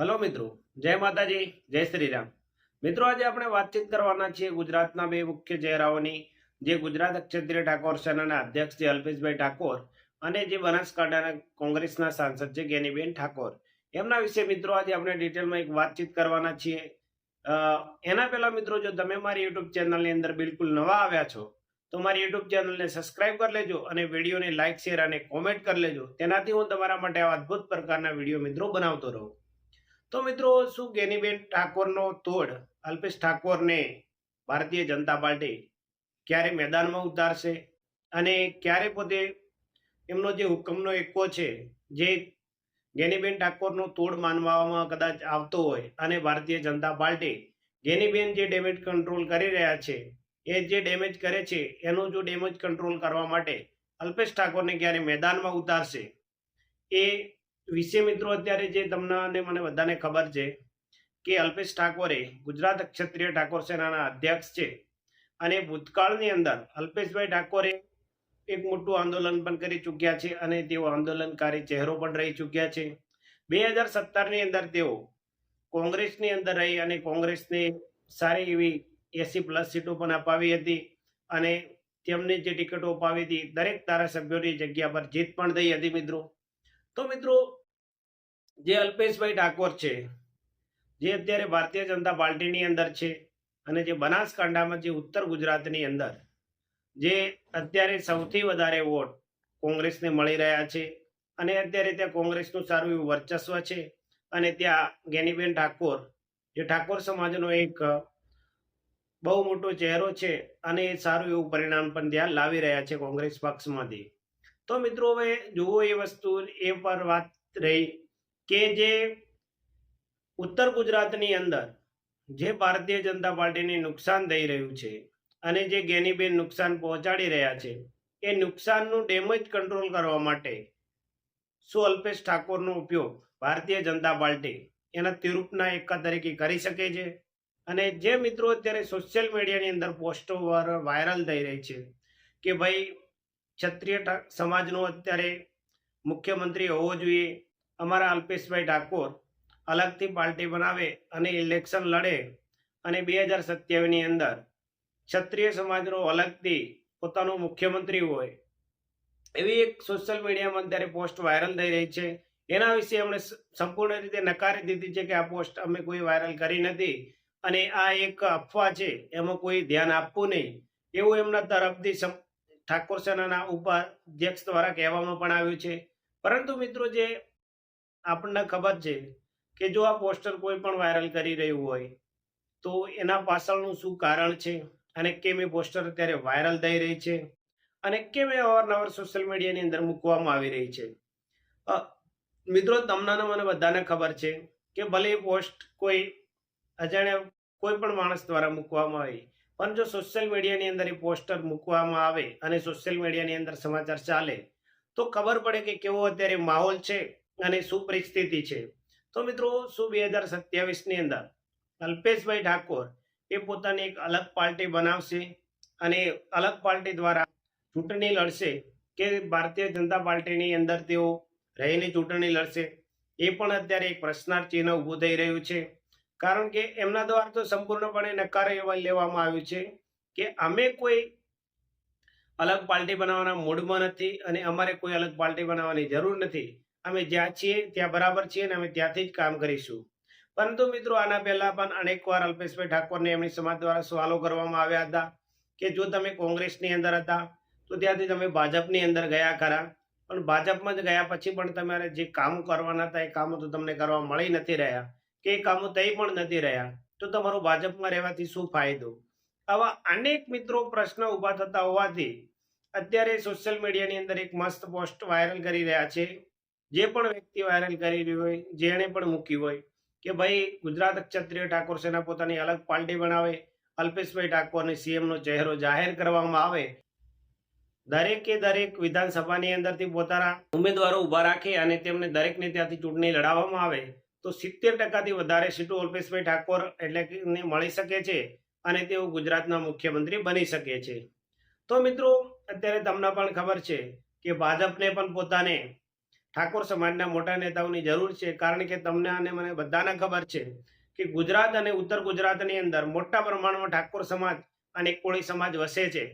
Hello મિત્રો, જય માતાજી, જય શ્રી રામ. મિત્રો, આજે આપણે વાતચીત કરવાના છીએ ગુજરાતના બે મુખ્ય ચહેરાઓની, જે ગુજરાત ક્ષત્રિય ઠાકોર સેનાના અધ્યક્ષ છે અલ્પેશભાઈ ઠાકોર અને જે બનાસકાંઠાના કોંગ્રેસના સાંસદ છે ગેનીબેન ઠાકોર. એમના વિશે મિત્રો આજે આપણે ડિટેલમાં એક વાતચીત કરવાના છીએ. અ, એના પહેલા મિત્રો, જો તમે મારી યુટ્યુબ ચેનલની અંદર બિલકુલ નવા આવ્યા છો તો મારી યુટ્યુબ ચેનલને સબસ્ક્રાઇબ કરી લેજો અને વિડીયોને લાઇક શેર અને કોમેન્ટ કરી લેજો. તેનાથી હું તમારા માટે આવા અદ્ભુત પ્રકારના વિડીયો મિત્રો બનાવતો રહું. તો મિત્રો, શું ગેનીબેન ઠાકોરનો તોડ અલ્પેશ ઠાકોરને ભારતીય જનતા પાર્ટી ક્યારે મેદાનમાં ઉતારશે અને ક્યારે પોતે એમનો જે હુકમનો એક્કો છે, જે ગેનીબેન ઠાકોરનો તોડ માનવામાં કદાચ આવતો હોય અને ભારતીય જનતા પાર્ટી ગેનીબેન જે ડેમેજ કંટ્રોલ કરી રહ્યા છે, એ જે ડેમેજ કરે છે એનું જો ડેમેજ કંટ્રોલ કરવા માટે અલ્પેશ ઠાકોરને ક્યારે મેદાનમાં ઉતારશે, એ વિશે મિત્રો અત્યારે જે તમને અને મને બધાને ખબર છે કે અલ્પેશ ઠાકોરે ગુજરાત ક્ષત્રિય ઠાકોર સેનાના અધ્યક્ષ છે અને ભૂતકાળની અંદર અલ્પેશભાઈ ઠાકોરે એક મોટું આંદોલન પણ કરી ચૂક્યા છે અને તેઓ આંદોલનકારી ચહેરો પણ રહી ચૂક્યા છે. 2017ની અંદર તેઓ કોંગ્રેસની અંદર રહી અને કોંગ્રેસને સારી એવી 80+ સીટો પણ અપાવી હતી અને તેમને જે ટિકિટો અપાવી હતી દરેક ધારાસભ્યોની જગ્યા પર જીત પણ થઈ હતી મિત્રો. તો મિત્રો, જે અલ્પેશભાઈ ઠાકોર છે, જે અત્યારે ભારતીય જનતા પાર્ટીની અંદર છે અને જે બનાસકાંઠામાં જે ઉત્તર ગુજરાતની અંદર જે અત્યારે સૌથી વધારે વોટ કોંગ્રેસને મળી રહ્યા છે અને અત્યારે ત્યાં કોંગ્રેસનું સારું એવું વર્ચસ્વ છે અને ત્યાં ગેનીબેન ઠાકોર, જે ઠાકોર સમાજનો એક બહુ મોટો ચહેરો છે અને એ સારું એવું પરિણામ પણ ત્યાં લાવી રહ્યા છે કોંગ્રેસ પક્ષમાંથી. તો મિત્રો, હવે જુઓ એ વસ્તુ એ પર વાત રહી કે જે ઉત્તર ગુજરાતની અંદર જે ભારતીય જનતા પાર્ટીને નુકસાન થઈ રહ્યું છે અને જે ગેનીબેન નુકસાન પહોંચાડી રહ્યા છે, એ નુકસાનનું ડેમેજ કંટ્રોલ કરવા માટે શું અલ્પેશ ઠાકોરનો ઉપયોગ ભારતીય જનતા પાર્ટી એના તિરુપના એકા તરીકે કરી શકે છે? અને જે મિત્રો અત્યારે સોશિયલ મીડિયાની અંદર પોસ્ટો વાયરલ થઈ રહી છે કે ભાઈ ક્ષત્રિય સમાજનો અત્યારે મુખ્યમંત્રી હોવો જોઈએ, અમારા અલ્પેશભાઈ ઠાકોર અલગથી પાર્ટી બનાવે અને ઇલેક્શન લડે અને 2027ની અંદર ક્ષત્રિય સમાજનો અલગથી પોતાનો મુખ્યમંત્રી હોય, એવી એક સોશિયલ મીડિયામાં અત્યારે પોસ્ટ વાયરલ થઈ રહી છે. એના વિશે એમણે સંપૂર્ણ રીતે નકારી દીધી છે કે આ પોસ્ટ અમે કોઈ વાયરલ કરી નથી અને આ એક અફવા છે, એમાં કોઈ ધ્યાન આપવું નહીં, એવું એમના તરફથી ઠાકોર સેનાના ઉપાધ્યક્ષ દ્વારા કહેવામાં પણ આવ્યું છે. પરંતુ મિત્રો, જે આપણને ખબર છે કે જો આ પોસ્ટર કોઈ પણ વાયરલ કરી રહ્યું હોય તો એના પાછળનું શું કારણ છે અને કેમ એ પોસ્ટર અત્યારે વાયરલ થઈ રહી છે અને કેમ એ અવારનવાર સોશિયલ મીડિયાની અંદર મૂકવામાં આવી રહી છે. મિત્રો, તમને મને બધાને ખબર છે કે ભલે એ પોસ્ટ કોઈ અજાણ્યા કોઈ પણ માણસ દ્વારા મૂકવામાં આવે, પણ જો સોશિયલ મીડિયાની અંદર એ પોસ્ટર મૂકવામાં આવે અને સોશિયલ મીડિયાની અંદર સમાચાર ચાલે તો ખબર પડે કે કેવો અત્યારે માહોલ છે અને શું પરિસ્થિતિ છે. તો મિત્રો, શું 2027ની અંદર અલ્પેશભાઈ ઠાકોર એ પોતાની એક અલગ પાર્ટી બનાવશે અને અલગ પાર્ટી દ્વારા ચૂંટણી લડશે કે ભારતીય જનતા પાર્ટીની અંદર તેઓ રહીને ચૂંટણી લડશે? એ પણ અત્યારે એક પ્રશ્નાર્થ ચિહ્ન ઊભું થઈ રહ્યું છે. કારણ કે એમના દ્વારા તો સંપૂર્ણપણે નકારી લેવામાં આવ્યું છે કે અમે કોઈ અલગ પાર્ટી બનાવવાના મૂડમાં નથી અને અમારે કોઈ અલગ પાર્ટી બનાવવાની જરૂર નથી. અમે જ્યાં છીએ ત્યાં બરાબર છીએ અને અમે ત્યાંથી જ કામ કરીશું. પરંતુ મિત્રો, આના પહેલા પણ અનેકવાર અલ્પેશભાઈ ઠાકોરને એમની સમાજ દ્વારા સવાલો કરવામાં આવ્યા હતા કે જો તમે કોંગ્રેસની અંદર હતા તો ત્યાંથી તમે ભાજપની અંદર ગયા ખરા, પણ ભાજપમાં જ ગયા પછી પણ તમારે જે કામો કરવાના હતા એ કામો તો તમને કરવા મળી નથી રહ્યા કે એ કામો થઈ પણ નથી રહ્યા, તો તમારો ભાજપમાં રહેવાથી શું ફાયદો? આવા અનેક મિત્રો પ્રશ્ન ઊભા થતા હોવાથી અત્યારે સોશિયલ મીડિયાની અંદર એક મસ્ત પોસ્ટ વાયરલ કરી રહ્યા છે. જે પણ વ્યક્તિ વાયરલ કરી રહ્યું હોય, જેણે પણ મૂકી હોય કે ભાઈ ગુજરાત ક્ષત્રિય ઠાકોર સેના પોતાની અલગ પાર્ટી બનાવે, અલ્પેશભાઈ ઠાકોરને સીએમનો ચહેરો જાહેર કરવામાં આવે, દરેકે દરેક વિધાનસભાની અંદરથી પોતાના ઉમેદવારો ઊભા રાખે અને તેમને દરેકને ત્યાંથી ચૂંટણી લડાવવામાં આવે તો 70%થી વધારે સીટો અલ્પેશભાઈ ઠાકોર એટલે કે મળી શકે છે અને તેઓ ગુજરાતના મુખ્યમંત્રી બની શકે છે. તો મિત્રો, અત્યારે તમને પણ ખબર છે કે ભાજપને પણ પોતાને ઠાકોર સમાજના મોટા નેતાઓની જરૂર છે, કારણ કે તમને અને મને બધાને ખબર છે કે ગુજરાત અને ઉત્તર ગુજરાતની અંદર મોટા પ્રમાણમાં ઠાકોર સમાજ અને કોળી સમાજ વસે છે,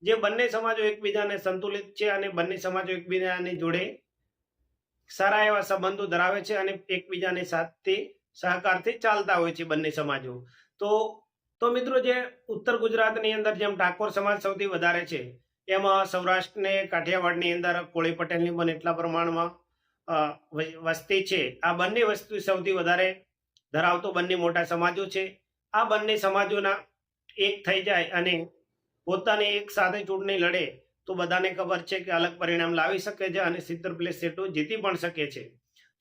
જે બંને સમાજો એકબીજાને સંતુલિત છે અને બંને સમાજો એકબીજાની જોડે સારા એવા સંબંધો ધરાવે છે અને એકબીજાની સાથે સહકારથી ચાલતા હોય છે બંને સમાજો. તો મિત્રો, જે ઉત્તર ગુજરાતની અંદર જેમ ઠાકોર સમાજ સૌથી વધારે છે, એમાં સૌરાષ્ટ્ર ને કાઠિયાવાડની અંદર કોળી પટેલની પણ એટલા પ્રમાણમાં વસ્તી છે. આ બંને વસ્તી સૌથી વધારે ધરાવતો બંને મોટા સમાજો છે. આ બંને સમાજોના એક થઈ જાય અને પોતાની એક સાથે ચૂંટણી લડે તો બધાને ખબર છે કે અલગ પરિણામ લાવી શકે છે અને 70+ સીટો જીતી પણ શકે છે.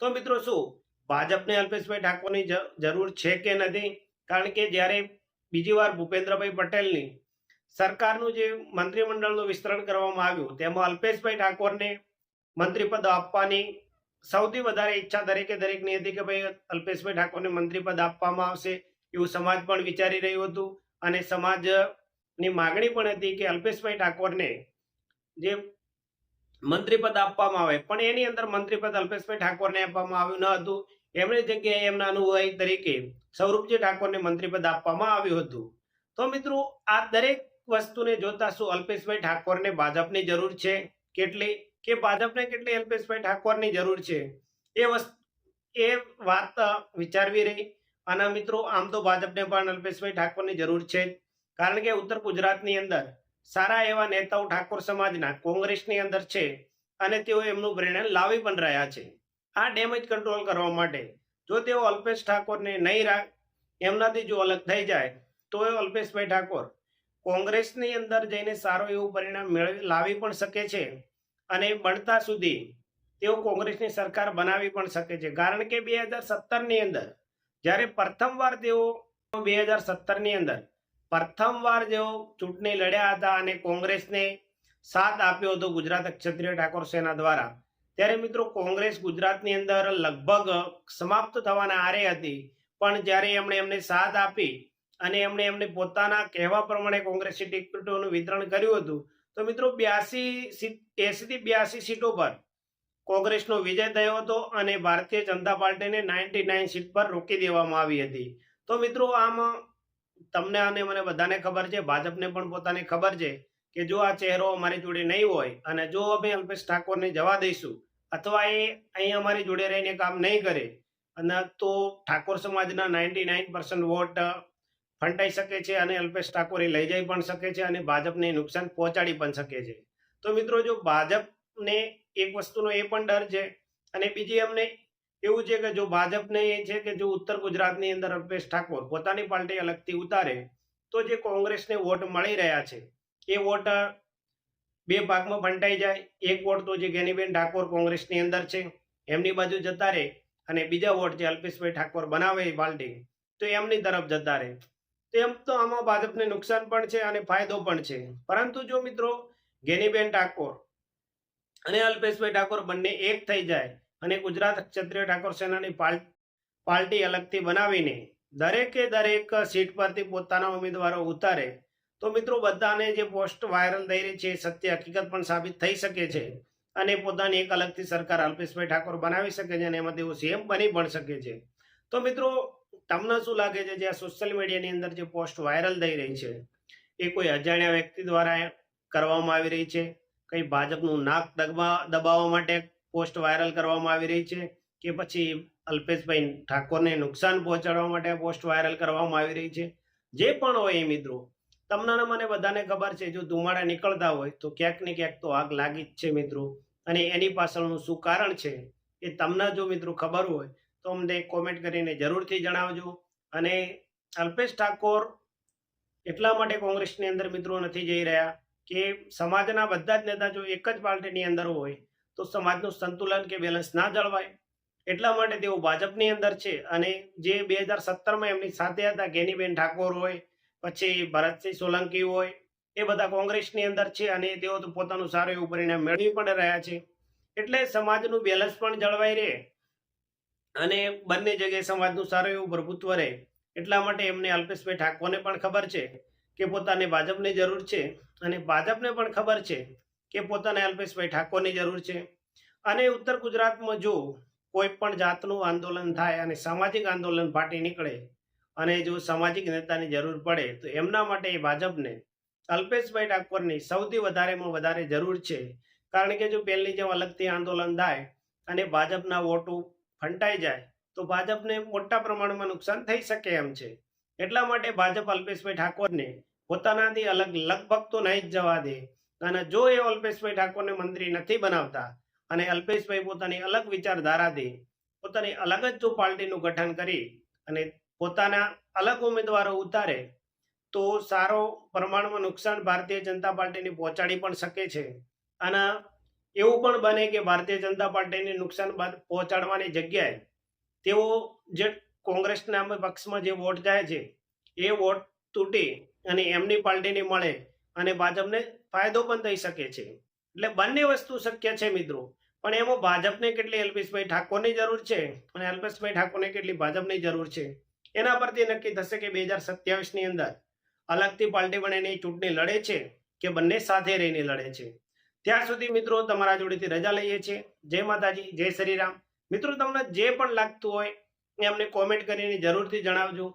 તો મિત્રો, શું ભાજપને અલ્પેશભાઈ ઠાકોરની જરૂર છે કે નથી? કારણ કે જ્યારે બીજી વાર ભૂપેન્દ્રભાઈ પટેલની સરકારનું જે મંત્રીમંડળનું વિસ્તરણ કરવામાં આવ્યું, તેમાં અલ્પેશભાઈ ઠાકોરને મંત્રીપદ આપવાની સૌથી વધારે ઈચ્છા દરેકની હતી કે ભાઈ અલ્પેશભાઈ ઠાકોરને મંત્રીપદ આપવામાં આવશે, એવું સમાજ પણ વિચારી રહ્યું હતું અને સમાજની માગણી પણ હતી કે અલ્પેશભાઈ ઠાકોરને જે મંત્રીપદ આપવામાં આવે, પણ એની અંદર મંત્રીપદ અલ્પેશભાઈ ઠાકોરને આપવામાં આવ્યું ન હતું. એમની જગ્યાએ એમના અનુયાયી તરીકે સૌરભજી ઠાકોરને મંત્રીપદ આપવામાં આવ્યું હતું. તો મિત્રો, આ દરેક વસ્તુને જોતા શું અલ્પેશભાઈ ઠાકોરને ભાજપની જરૂર છે કેટલી, કે ભાજપને કેટલી અલ્પેશભાઈ ઠાકોરની જરૂર છે, એ વાત વિચારવી રહી. અને મિત્રો, આમ તો ભાજપને પણ અલ્પેશભાઈ ઠાકોરની જરૂર છે, કારણ કે ઉત્તર ગુજરાતની અંદર સારા એવા નેતાઓ ઠાકોર સમાજના કોંગ્રેસની અંદર છે અને તેઓ એમનું પરિણામ લાવી પણ રહ્યા છે. આ ડેમેજ કંટ્રોલ કરવા માટે જો તેઓ અલ્પેશ ઠાકોરને નહીં એમનાથી જો અલગ થઈ જાય તો અલ્પેશભાઈ ઠાકોર કોંગ્રેસની અંદર જઈને સારું એવું પરિણામ લાવી પણ શકે છે અને બનતા સુધી તેઓ કોંગ્રેસની સરકાર બનાવી પણ શકે છે. કારણ કે 2017ની અંદર જ્યારે પ્રથમવાર તેઓ 2017ની અંદર પ્રથમવાર જેઓ ચૂંટણી લડ્યા હતા અને કોંગ્રેસને સાથ આપ્યો હતો ગુજરાત ક્ષત્રિય ઠાકોર સેના દ્વારા, ત્યારે મિત્રો કોંગ્રેસ ગુજરાતની અંદર લગભગ સમાપ્ત થવાના આરે હતી. પણ જ્યારે એમને સાથ આપી અને એમને પોતાના કહેવા પ્રમાણે કોંગ્રેસી ટિકિટોનું વિતરણ કર્યું હતું, તો મિત્રો 80 થી 82 સીટો પર કોંગ્રેસનો વિજય થયો હતો અને ભારતીય જનતા પાર્ટીને 99 સીટ પર રોકી દેવામાં આવી હતી. તો મિત્રો, આમ તમને અને મને બધાને ખબર છે, ભાજપને પણ પોતાને ખબર છે કે જો આ ચહેરો અમારી જોડે નહીં હોય અને જો અમે અલ્પેશ ઠાકોરને જવા દઈશું અથવા એ અહીં અમારી જોડે રહીને કામ નહીં કરે અને તો ઠાકોર સમાજના 99% વોટ ફંટાઈ શકે છે અને અલ્પેશ ઠાકોર લઈ જઈ પણ શકે છે અને ભાજપને નુકસાન પહોંચાડી પણ શકે છે. તો મિત્રો, જો ભાજપને એક વસ્તુનો એ પણ ડર છે અને બીજી અમને એવું છે કે જો ભાજપને એ છે કે જો ઉત્તર ગુજરાતની અંદર અલ્પેશ ઠાકોર પોતાની પાર્ટી અલગથી ઉતારે તો જે કોંગ્રેસને વોટ મળી રહ્યા છે એ વોટ બે ભાગમાં ફંટાઈ જાય. એક વોટ તો જે ગેનીબેન ઠાકોર કોંગ્રેસની અંદર છે એમની બાજુ જતા રહે અને બીજા વોટ જે અલ્પેશભાઈ ઠાકોર બનાવે પાર્ટી તો એમની તરફ જતા રહે. તેમ તો આમાં ભાજપને નુકસાન પણ છે અને ફાયદો પણ છે. પરંતુ જો મિત્રો ગેનીબેન ઠાકોર અને અલ્પેશભાઈ ઠાકોર બંને એક થઈ જાય અને ગુજરાત ક્ષત્રિય ઠાકોર સેનાની પાર્ટી અલગથી બનાવીને દરેક સીટ પરથી પોતાના ઉમેદવારો ઉતારે તો મિત્રો બધાને જે પોસ્ટ વાયરલ થઈ રહી છે સત્ય હકીકત પણ સાબિત થઈ શકે છે અને પોતાની એક અલગથી સરકાર અલ્પેશભાઈ ઠાકોર બનાવી શકે છે અને એમાં તેઓ સીએમ બની પણ શકે છે. તો મિત્રો, તમને શું લાગે છે જે આ સોશિયલ મીડિયાની અંદર જે પોસ્ટ વાયરલ થઈ રહી છે એ કોઈ અજાણ્યા વ્યક્તિ દ્વારા કરવામાં આવી રહી છે, કઈ ભાજપનું નાક દબાવવા માટે પોસ્ટ વાયરલ કરવામાં આવી રહી છે કે પછી અલ્પેશભાઈ ઠાકોરને નુકસાન પહોંચાડવા માટે પોસ્ટ વાયરલ કરવામાં આવી રહી છે? જે પણ હોય એ મિત્રો, તમને મને બધાને ખબર છે જો ધુમાડા નીકળતા હોય તો ક્યાંક ને ક્યાંક તો આગ લાગી જ છે મિત્રો. અને એની પાછળનું શું કારણ છે એ તમને જો મિત્રો ખબર હોય તો અમને કોમેન્ટ કરીને જરૂરથી જણાવજો. અને અલ્પેશ ઠાકોર એટલા માટે કોંગ્રેસની અંદર મિત્રો નથી જઈ રહ્યા કે સમાજના બધા જ નેતા જો એક જ પાર્ટીની અંદર હોય તો સમાજનું સંતુલન કે બેલેન્સ ના જળવાય, એટલા માટે તેઓ ભાજપની અંદર છે. અને જે 2017માં એમની સાથે હતા ગેનીબેન ઠાકોર હોય, પછી ભરતસિંહ સોલંકી હોય, એ બધા કોંગ્રેસની અંદર છે અને તેઓ તો પોતાનું સારું એવું પરિણામ મેળવી પણ રહ્યા છે. એટલે સમાજનું બેલેન્સ પણ જળવાઈ રહે અને બંને જગ્યાએ સમાજનું સારું એવું પ્રભુત્વ રહે. એટલા માટે એમને અલ્પેશભાઈ ઠાકોરને પણ ખબર છે કે પોતાને ભાજપની જરૂર છે અને ભાજપને પણ ખબર છે કે પોતાને અલ્પેશભાઈ ઠાકોરની જરૂર છે. અને ઉત્તર ગુજરાતમાં જો કોઈ પણ જાતનું આંદોલન થાય અને સામાજિક આંદોલન ફાટી નીકળે અને જો સામાજિક નેતાની જરૂર પડે તો એમના માટે ભાજપને અલ્પેશભાઈ ઠાકોરની સૌથી વધારેમાં વધારે જરૂર છે. કારણ કે જો પહેલી જેમ અલગથી આંદોલન થાય અને ભાજપના વોટો ફંટાઈ જાય તો ભાજપને મોટા પ્રમાણમાં નુકસાન થઈ શકે એમ છે. એટલા માટે ભાજપ અલ્પેશભાઈ ઠાકોરને પોતાનાથી અલગ લગભગ તો નહીં જ જવા દે. અને જો એ અલ્પેશભાઈ ઠાકોરને મંત્રી નથી બનાવતા અને અલ્પેશભાઈ પોતાની અલગ વિચારધારાથી પોતાની અલગ જ જો પાર્ટીનું ગઠન કરી અને પોતાના અલગ ઉમેદવારો ઉતારે તો સારો પ્રમાણમાં નુકસાન ભારતીય જનતા પાર્ટીને પહોંચાડી પણ શકે છે. અને એવું પણ બને કે ભારતીય જનતા પાર્ટીને નુકસાન પહોંચાડવાની જગ્યાએ તેઓ જે કોંગ્રેસના પક્ષમાં જે વોટ જાય છે એ વોટ તૂટી અને એમની પાર્ટીને મળે અને ભાજપને ફાયદો પણ થઈ શકે છે. એટલે બંને વસ્તુ શક્ય છે મિત્રો. પણ એમાં ભાજપને કેટલી અલ્પેશભાઈ ઠાકોરની જરૂર છે અને અલ્પેશભાઈ ઠાકોરને કેટલી ભાજપની જરૂર છે એના પરથી નક્કી થશે કે 2027ની અંદર અલગથી પાર્ટી બનીને ચૂંટણી લડે છે કે બંને સાથે રહીને લડે છે. ત્યાં સુધી મિત્રો તમારા જોડેથી રજા લઈએ છીએ. જય માતાજી, જય શ્રી રામ. મિત્રો તમને જે પણ લાગતું હોય એ અમને કોમેન્ટ કરીને જરૂરથી જણાવજો.